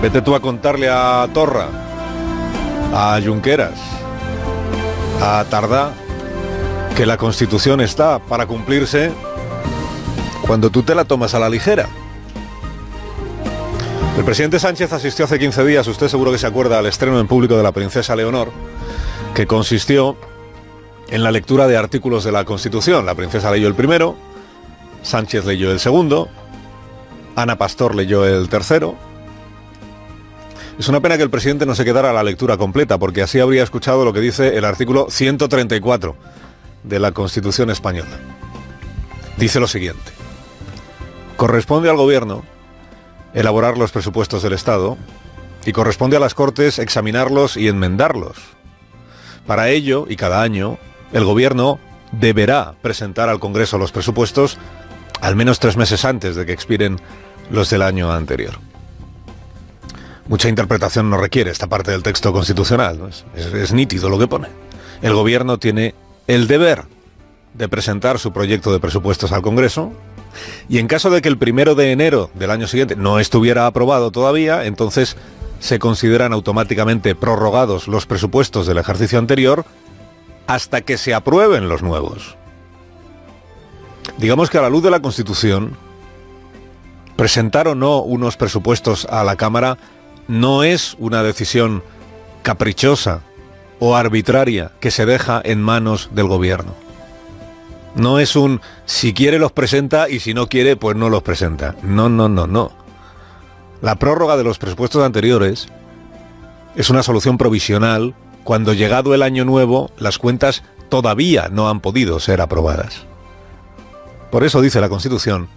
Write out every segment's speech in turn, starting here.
Vete tú a contarle a Torra, a Junqueras, a Tardá, que la Constitución está para cumplirse cuando tú te la tomas a la ligera. El presidente Sánchez asistió hace 15 días, usted seguro que se acuerda, al estreno en público de la princesa Leonor, que consistió en la lectura de artículos de la Constitución. La princesa leyó el primero, Sánchez leyó el segundo, Ana Pastor leyó el tercero. Es una pena que el presidente no se quedara a la lectura completa, porque así habría escuchado lo que dice el artículo 134 de la Constitución española. Dice lo siguiente: corresponde al Gobierno elaborar los presupuestos del Estado y corresponde a las Cortes examinarlos y enmendarlos. Para ello, y cada año, el Gobierno deberá presentar al Congreso los presupuestos al menos 3 meses antes de que expiren los del año anterior. Mucha interpretación no requiere esta parte del texto constitucional, ¿no? Es nítido lo que pone. El Gobierno tiene el deber de presentar su proyecto de presupuestos al Congreso, y en caso de que el 1 de enero del año siguiente no estuviera aprobado todavía, entonces se consideran automáticamente prorrogados los presupuestos del ejercicio anterior hasta que se aprueben los nuevos. Digamos que a la luz de la Constitución, presentar o no unos presupuestos a la Cámara no es una decisión caprichosa o arbitraria que se deja en manos del Gobierno. No es un si quiere los presenta y si no quiere pues no los presenta. No. La prórroga de los presupuestos anteriores es una solución provisional cuando, llegado el año nuevo, las cuentas todavía no han podido ser aprobadas. Por eso dice la Constitución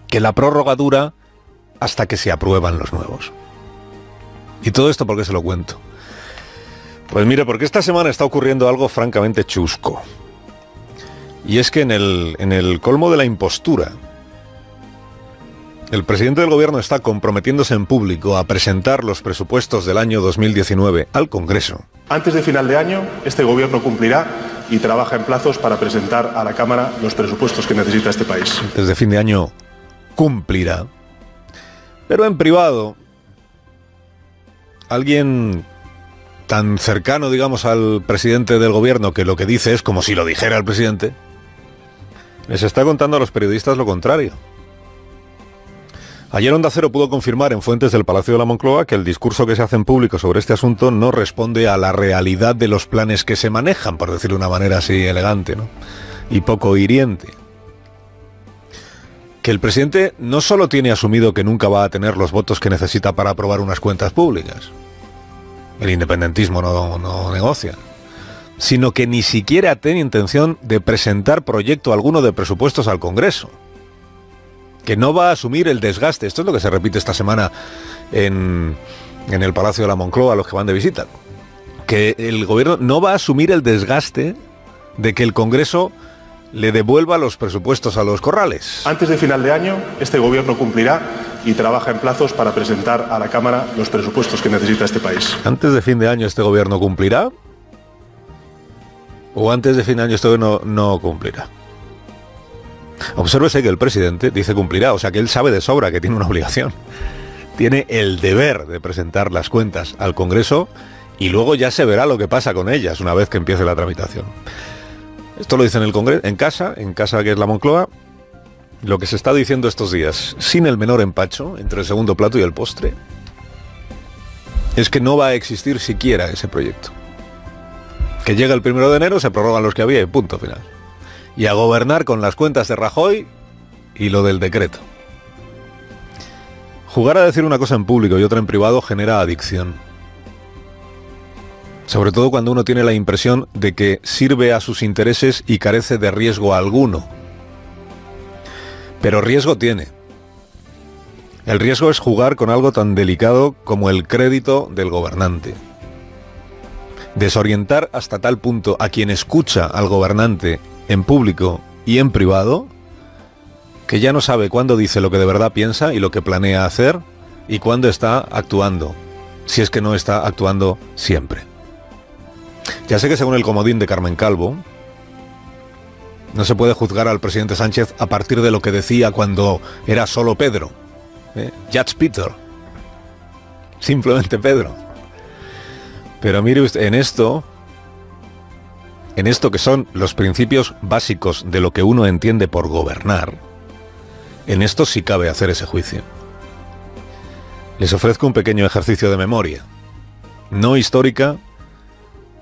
que la prórroga dura hasta que se aprueban los nuevos. ¿Y todo esto por qué se lo cuento? Pues mire, porque esta semana está ocurriendo algo francamente chusco. Y es que en el colmo de la impostura, el presidente del Gobierno está comprometiéndose en público a presentar los presupuestos del año 2019 al Congreso. Antes de final de año, este Gobierno cumplirá y trabaja en plazos para presentar a la Cámara los presupuestos que necesita este país. Antes de fin de año cumplirá. Pero en privado, alguien tan cercano, digamos, al presidente del Gobierno, que lo que dice es como si lo dijera el presidente, les está contando a los periodistas lo contrario. Ayer Onda Cero pudo confirmar en fuentes del Palacio de la Moncloa que el discurso que se hace en público sobre este asunto no responde a la realidad de los planes que se manejan, por decirlo de una manera así elegante, ¿no? Y poco hiriente. Que el presidente no solo tiene asumido que nunca va a tener los votos que necesita para aprobar unas cuentas públicas, el independentismo no negocia, sino que ni siquiera tiene intención de presentar proyecto alguno de presupuestos al Congreso, que no va a asumir el desgaste. Esto es lo que se repite esta semana en el Palacio de la Moncloa a los que van de visita, que el Gobierno no va a asumir el desgaste de que el Congreso le devuelva los presupuestos a los corrales. Antes de final de año, este Gobierno cumplirá y trabaja en plazos para presentar a la Cámara los presupuestos que necesita este país. ¿Antes de fin de año este Gobierno cumplirá? ¿O antes de fin de año este Gobierno no cumplirá? Obsérvese que el presidente dice cumplirá, o sea que él sabe de sobra que tiene una obligación. Tiene el deber de presentar las cuentas al Congreso y luego ya se verá lo que pasa con ellas una vez que empiece la tramitación. Esto lo dice en el Congreso, en casa que es la Moncloa. Lo que se está diciendo estos días, sin el menor empacho, entre el segundo plato y el postre, es que no va a existir siquiera ese proyecto. Que llega el 1 de enero, se prorrogan los que había y punto final. Y a gobernar con las cuentas de Rajoy y lo del decreto. Jugar a decir una cosa en público y otra en privado genera adicción. Sobre todo cuando uno tiene la impresión de que sirve a sus intereses y carece de riesgo alguno. Pero riesgo tiene. El riesgo es jugar con algo tan delicado como el crédito del gobernante. Desorientar hasta tal punto a quien escucha al gobernante en público y en privado, que ya no sabe cuándo dice lo que de verdad piensa y lo que planea hacer y cuándo está actuando, si es que no está actuando siempre. Ya sé que según el comodín de Carmen Calvo, no se puede juzgar al presidente Sánchez a partir de lo que decía cuando era solo Pedro, Judge Peter. simplemente Pedro. Pero mire usted, en esto que son los principios básicos de lo que uno entiende por gobernar, en esto sí cabe hacer ese juicio. Les ofrezco un pequeño ejercicio de memoria, no histórica,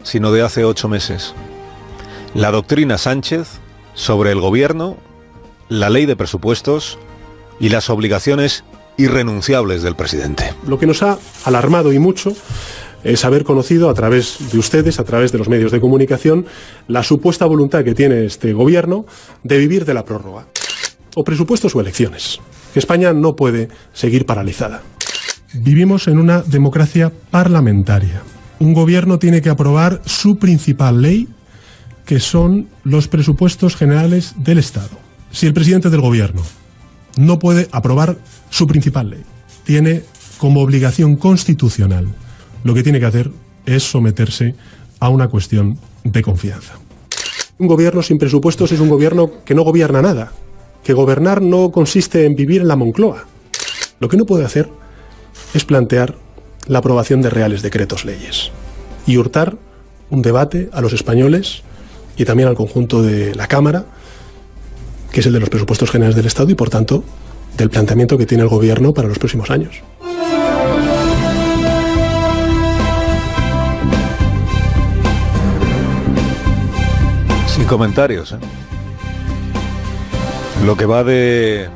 sino de hace 8 meses. La doctrina Sánchez sobre el gobierno, la ley de presupuestos y las obligaciones irrenunciables del presidente. Lo que nos ha alarmado y mucho es haber conocido a través de ustedes, a través de los medios de comunicación, la supuesta voluntad que tiene este gobierno de vivir de la prórroga, o presupuestos o elecciones. Que España no puede seguir paralizada. Vivimos en una democracia parlamentaria. Un gobierno tiene que aprobar su principal ley, que son los presupuestos generales del Estado. Si el presidente del gobierno no puede aprobar su principal ley, tiene como obligación constitucional, lo que tiene que hacer es someterse a una cuestión de confianza. Un gobierno sin presupuestos es un gobierno que no gobierna nada, que gobernar no consiste en vivir en la Moncloa. Lo que no puede hacer es plantear la aprobación de reales decretos leyes y hurtar un debate a los españoles y también al conjunto de la Cámara, que es el de los presupuestos generales del Estado y, por tanto, del planteamiento que tiene el gobierno para los próximos años. Sin comentarios, ¿eh? Lo que va de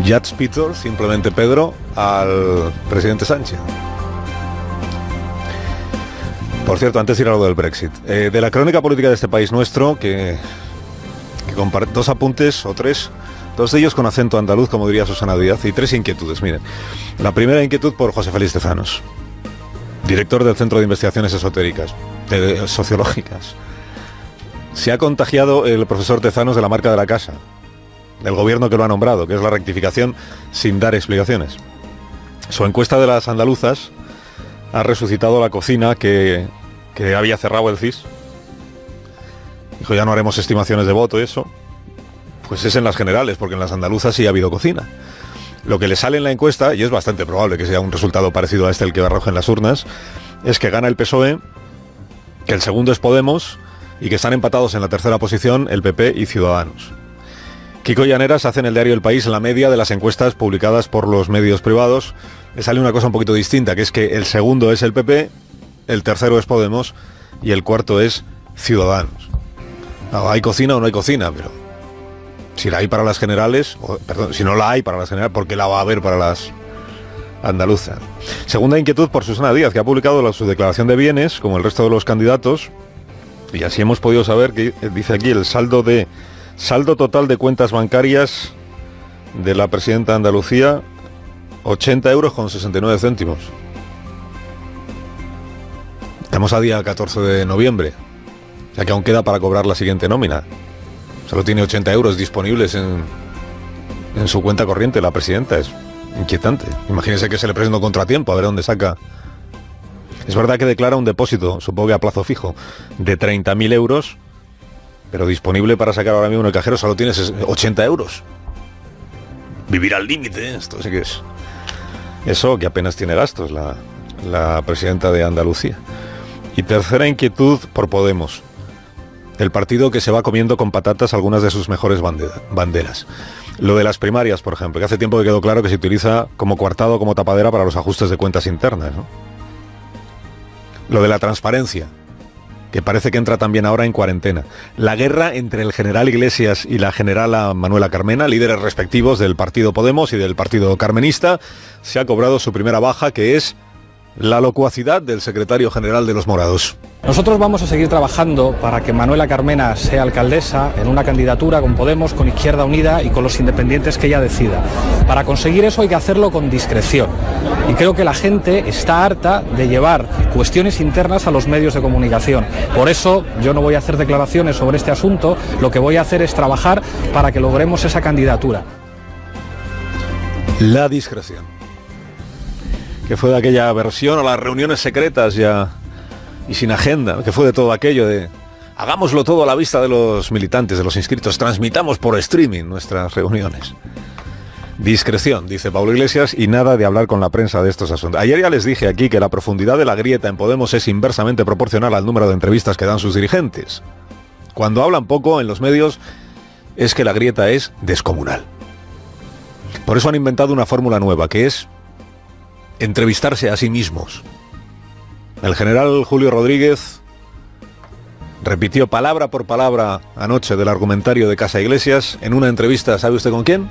Judge Peter, simplemente Pedro, al presidente Sánchez. Por cierto, antes de ir a lo del Brexit, de la crónica política de este país nuestro, que comparte 2 apuntes o 3, 2 de ellos con acento andaluz, como diría Susana Díaz, y 3 inquietudes. Miren, la primera inquietud por José Félix Tezanos, director del Centro de Investigaciones Esotéricas, Sociológicas. Se ha contagiado el profesor Tezanos de la marca de la casa, del gobierno que lo ha nombrado, que es la rectificación sin dar explicaciones. Su encuesta de las andaluzas ha resucitado la cocina que había cerrado el CIS. Dijo, ya no haremos estimaciones de voto y eso. Pues es en las generales, porque en las andaluzas sí ha habido cocina. Lo que le sale en la encuesta, y es bastante probable que sea un resultado parecido a este el que arrojen las urnas, es que gana el PSOE, que el segundo es Podemos, y que están empatados en la tercera posición el PP y Ciudadanos. Kiko Llaneras hace en el diario El País la media de las encuestas publicadas por los medios privados. Le sale una cosa un poquito distinta, que es que el segundo es el PP, el tercero es Podemos y el cuarto es Ciudadanos. No, ¿hay cocina o no hay cocina? Pero si la hay para las generales, si no la hay para las generales, ¿por qué la va a haber para las andaluzas? Segunda inquietud por Susana Díaz, que ha publicado su declaración de bienes, como el resto de los candidatos, y así hemos podido saber que dice aquí el saldo total de cuentas bancarias de la presidenta de Andalucía, 80 euros con 69 céntimos. Estamos a día 14 de noviembre, o sea que aún queda para cobrar la siguiente nómina. Solo tiene 80 euros disponibles en su cuenta corriente la presidenta. Es inquietante. Imagínense que se le presenta un contratiempo, a ver dónde saca. Es verdad que declara un depósito, supongo que a plazo fijo, de 30.000 euros, pero disponible para sacar ahora mismo en el cajero solo tienes 80 euros. Vivir al límite, esto sí que es. Eso que apenas tiene gastos la presidenta de Andalucía. Y tercera inquietud por Podemos, el partido que se va comiendo con patatas algunas de sus mejores banderas. Lo de las primarias, por ejemplo, que hace tiempo que quedó claro que se utiliza como coartado, como tapadera para los ajustes de cuentas internas, ¿no? Lo de la transparencia, que parece que entra también ahora en cuarentena. La guerra entre el general Iglesias y la generala Manuela Carmena, líderes respectivos del partido Podemos y del partido carmenista, se ha cobrado su primera baja, que es la locuacidad del secretario general de los Morados. Nosotros vamos a seguir trabajando para que Manuela Carmena sea alcaldesa en una candidatura con Podemos, con Izquierda Unida y con los independientes que ella decida. Para conseguir eso hay que hacerlo con discreción. Y creo que la gente está harta de llevar cuestiones internas a los medios de comunicación. Por eso yo no voy a hacer declaraciones sobre este asunto, lo que voy a hacer es trabajar para que logremos esa candidatura. La discreción, que fue de aquella versión a las reuniones secretas ya y sin agenda, que fue de todo aquello de hagámoslo todo a la vista de los militantes, de los inscritos, transmitamos por streaming nuestras reuniones. Discreción, dice Pablo Iglesias, y nada de hablar con la prensa de estos asuntos. Ayer ya les dije aquí que la profundidad de la grieta en Podemos es inversamente proporcional al número de entrevistas que dan sus dirigentes. Cuando hablan poco en los medios es que la grieta es descomunal. Por eso han inventado una fórmula nueva, que es entrevistarse a sí mismos. El general Julio Rodríguez repitió palabra por palabra anoche del argumentario de Casa Iglesias en una entrevista, ¿sabe usted con quién?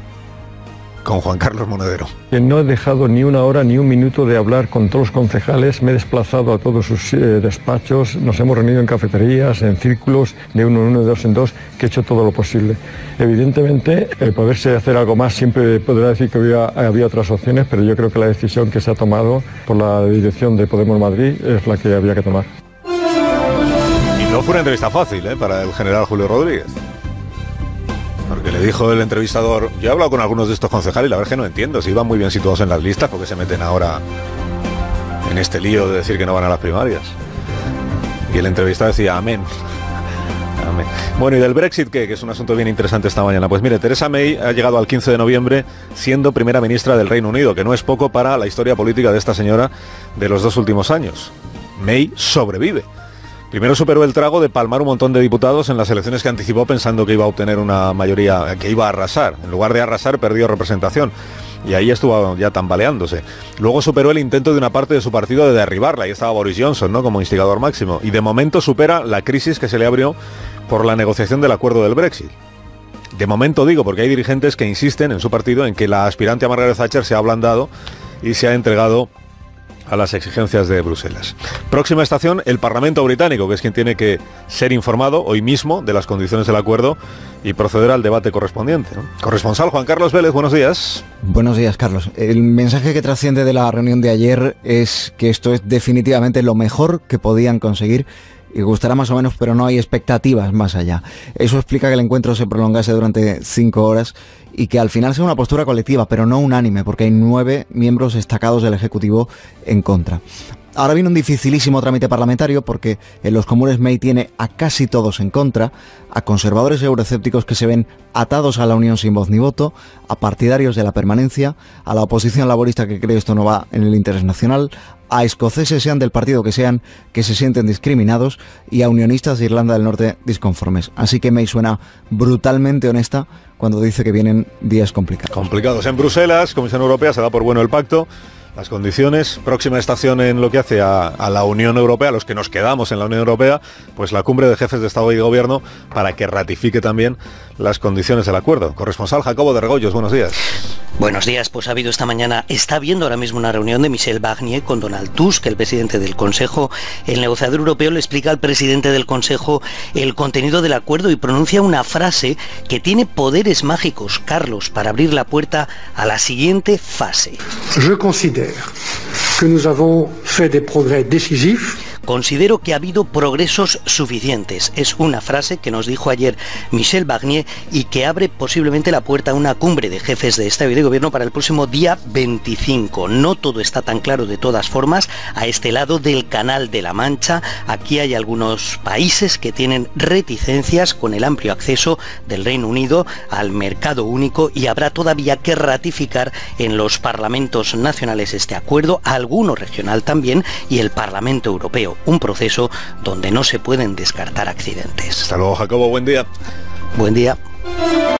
Con Juan Carlos Monedero. No he dejado ni una hora ni un minuto de hablar con todos los concejales, me he desplazado a todos sus despachos, nos hemos reunido en cafeterías, en círculos, de uno en uno, de dos en dos, que he hecho todo lo posible. Evidentemente, poderse hacer algo más, siempre podrá decir que había otras opciones, pero yo creo que la decisión que se ha tomado por la dirección de Podemos Madrid es la que había que tomar. Y no fue una entrevista fácil, para el general Julio Rodríguez. Porque le dijo el entrevistador, yo he hablado con algunos de estos concejales y la verdad es que no entiendo si iban muy bien situados en las listas, porque se meten ahora en este lío de decir que no van a las primarias. Y el entrevistador decía, amén. Amén. Bueno, ¿y del Brexit qué? Que es un asunto bien interesante esta mañana. Pues mire, Theresa May ha llegado al 15 de noviembre siendo primera ministra del Reino Unido, que no es poco para la historia política de esta señora de los 2 últimos años. May sobrevive. Primero superó el trago de palmar un montón de diputados en las elecciones que anticipó pensando que iba a obtener una mayoría, que iba a arrasar. En lugar de arrasar, perdió representación. Y ahí estuvo ya tambaleándose. Luego superó el intento de una parte de su partido de derribarla. Ahí estaba Boris Johnson, ¿no?, como instigador máximo. Y de momento supera la crisis que se le abrió por la negociación del acuerdo del Brexit. De momento digo, porque hay dirigentes que insisten en su partido en que la aspirante a Margaret Thatcher se ha ablandado y se ha entregado a las exigencias de Bruselas. Próxima estación, el Parlamento británico, que es quien tiene que ser informado hoy mismo de las condiciones del acuerdo y proceder al debate correspondiente, ¿no? Corresponsal Juan Carlos Vélez, buenos días. Buenos días, Carlos. El mensaje que trasciende de la reunión de ayer es que esto es definitivamente lo mejor que podían conseguir. Y gustará más o menos, pero no hay expectativas más allá. Eso explica que el encuentro se prolongase durante 5 horas y que al final sea una postura colectiva, pero no unánime, porque hay 9 miembros destacados del Ejecutivo en contra. Ahora viene un dificilísimo trámite parlamentario porque en los comunes May tiene a casi todos en contra, a conservadores euroescépticos que se ven atados a la unión sin voz ni voto, a partidarios de la permanencia, a la oposición laborista que cree esto no va en el interés nacional, a escoceses sean del partido que sean, que se sienten discriminados, y a unionistas de Irlanda del Norte disconformes. Así que May suena brutalmente honesta cuando dice que vienen días complicados. Complicados en Bruselas, Comisión Europea, se da por bueno el pacto. Las condiciones, próxima estación en lo que hace a la Unión Europea, los que nos quedamos en la Unión Europea, pues la cumbre de jefes de Estado y de Gobierno para que ratifique también las condiciones del acuerdo. Corresponsal Jacobo de Regoyos, buenos días. Buenos días, pues ha habido esta mañana, está habiendo ahora mismo una reunión de Michel Barnier con Donald Tusk, el presidente del Consejo. El negociador europeo le explica al presidente del Consejo el contenido del acuerdo y pronuncia una frase que tiene poderes mágicos, Carlos, para abrir la puerta a la siguiente fase. Je considère que nous avons fait des progrès décisifs. Considero que ha habido progresos suficientes. Es una frase que nos dijo ayer Michel Barnier y que abre posiblemente la puerta a una cumbre de jefes de Estado y de Gobierno para el próximo día 25. No todo está tan claro de todas formas. A este lado del Canal de la Mancha, aquí hay algunos países que tienen reticencias con el amplio acceso del Reino Unido al mercado único y habrá todavía que ratificar en los parlamentos nacionales este acuerdo, alguno regional también, y el Parlamento Europeo. Un proceso donde no se pueden descartar accidentes. Hasta luego, Jacobo, buen día. Buen día.